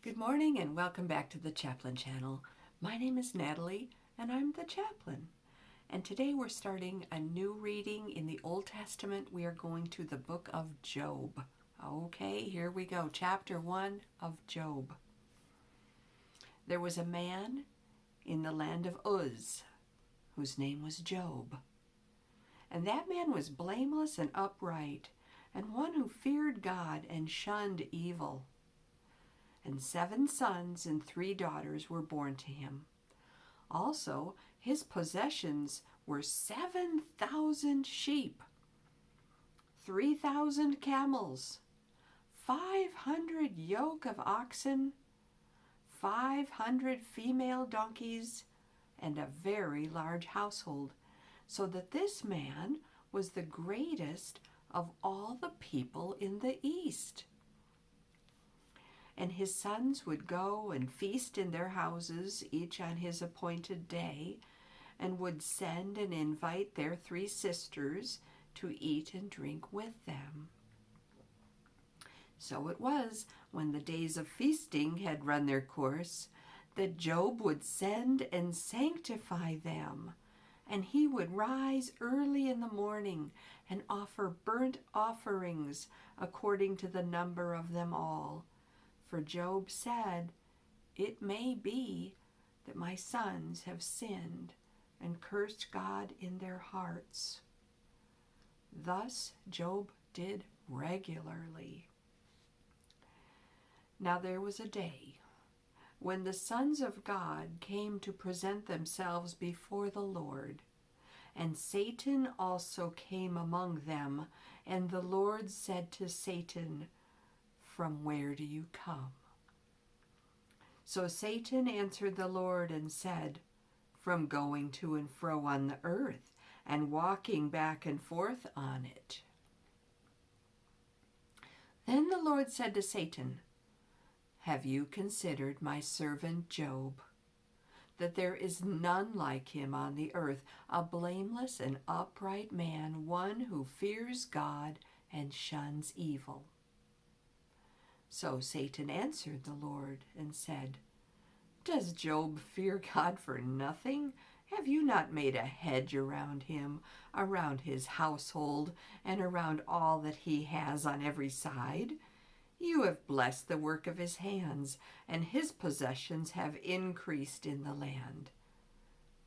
Good morning and welcome back to the Chaplain channel. My name is Natalie and I'm the Chaplain. And today we're starting a new reading in the Old Testament. We are going to the book of Job. Okay, here we go. Chapter 1 of Job. There was a man in the land of Uz whose name was Job. And that man was blameless and upright, and one who feared God and shunned evil. And 7 sons and 3 daughters were born to him. Also, his possessions were 7,000 sheep, 3,000 camels, 500 yoke of oxen, 500 female donkeys, and a very large household, so that this man was the greatest of all the people in the East. And his sons would go and feast in their houses, each on his appointed day, and would send and invite their 3 sisters to eat and drink with them. So it was, when the days of feasting had run their course, that Job would send and sanctify them, and he would rise early in the morning and offer burnt offerings according to the number of them all. For Job said, "It may be that my sons have sinned and cursed God in their hearts." Thus Job did regularly. Now there was a day when the sons of God came to present themselves before the Lord, and Satan also came among them, and the Lord said to Satan, "From where do you come?" So Satan answered the Lord and said, "From going to and fro on the earth, and walking back and forth on it." Then the Lord said to Satan, "Have you considered my servant Job, that there is none like him on the earth, a blameless and upright man, one who fears God and shuns evil?" So Satan answered the Lord and said, "Does Job fear God for nothing? Have you not made a hedge around him, around his household, and around all that he has on every side? You have blessed the work of his hands, and his possessions have increased in the land.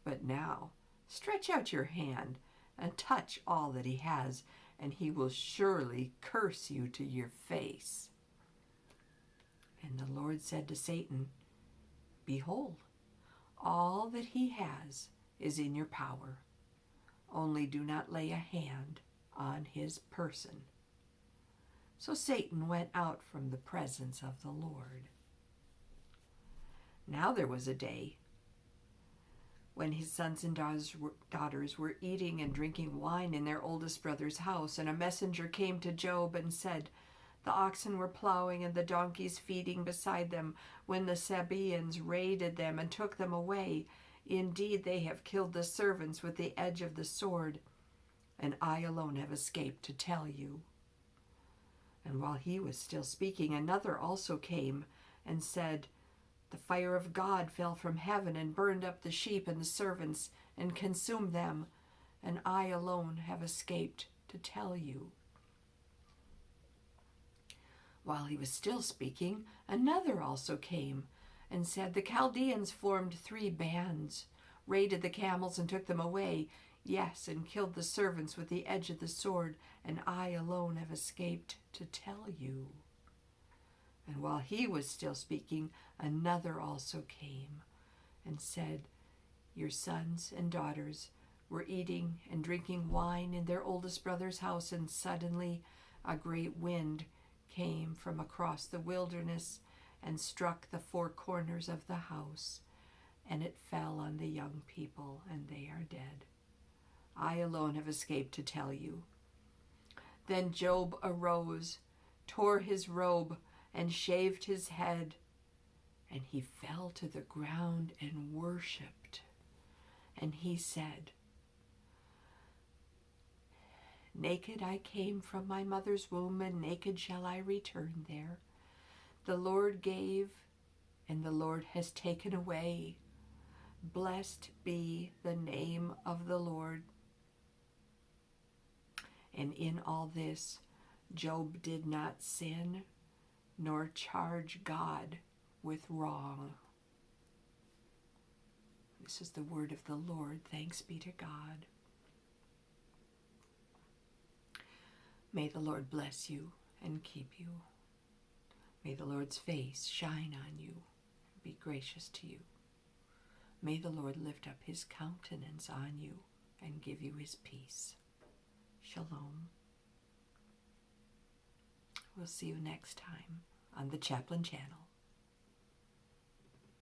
But now stretch out your hand and touch all that he has, and he will surely curse you to your face." And the Lord said to Satan, "Behold, all that he has is in your power. Only do not lay a hand on his person." So Satan went out from the presence of the Lord. Now there was a day when his sons and daughters were eating and drinking wine in their oldest brother's house, and a messenger came to Job and said, "The oxen were plowing and the donkeys feeding beside them when the Sabaeans raided them and took them away. Indeed, they have killed the servants with the edge of the sword, and I alone have escaped to tell you." And while he was still speaking, another also came and said, "The fire of God fell from heaven and burned up the sheep and the servants and consumed them, and I alone have escaped to tell you." While he was still speaking, another also came and said, "The Chaldeans formed 3 bands, raided the camels and took them away, yes, and killed the servants with the edge of the sword, and I alone have escaped to tell you." And while he was still speaking, another also came and said, "Your sons and daughters were eating and drinking wine in their oldest brother's house, and suddenly a great wind came from across the wilderness and struck the 4 corners of the house, and it fell on the young people, and they are dead. I alone have escaped to tell you." Then Job arose, tore his robe, and shaved his head, and he fell to the ground and worshipped. And he said, "Naked I came from my mother's womb, and naked shall I return there. The Lord gave, and the Lord has taken away. Blessed be the name of the Lord. And in all this, Job did not sin nor charge God with wrong. This is the word of the Lord. Thanks be to God. May the Lord bless you and keep you. May the Lord's face shine on you and be gracious to you. May the Lord lift up his countenance on you and give you his peace. Shalom. We'll see you next time on the Chaplain channel.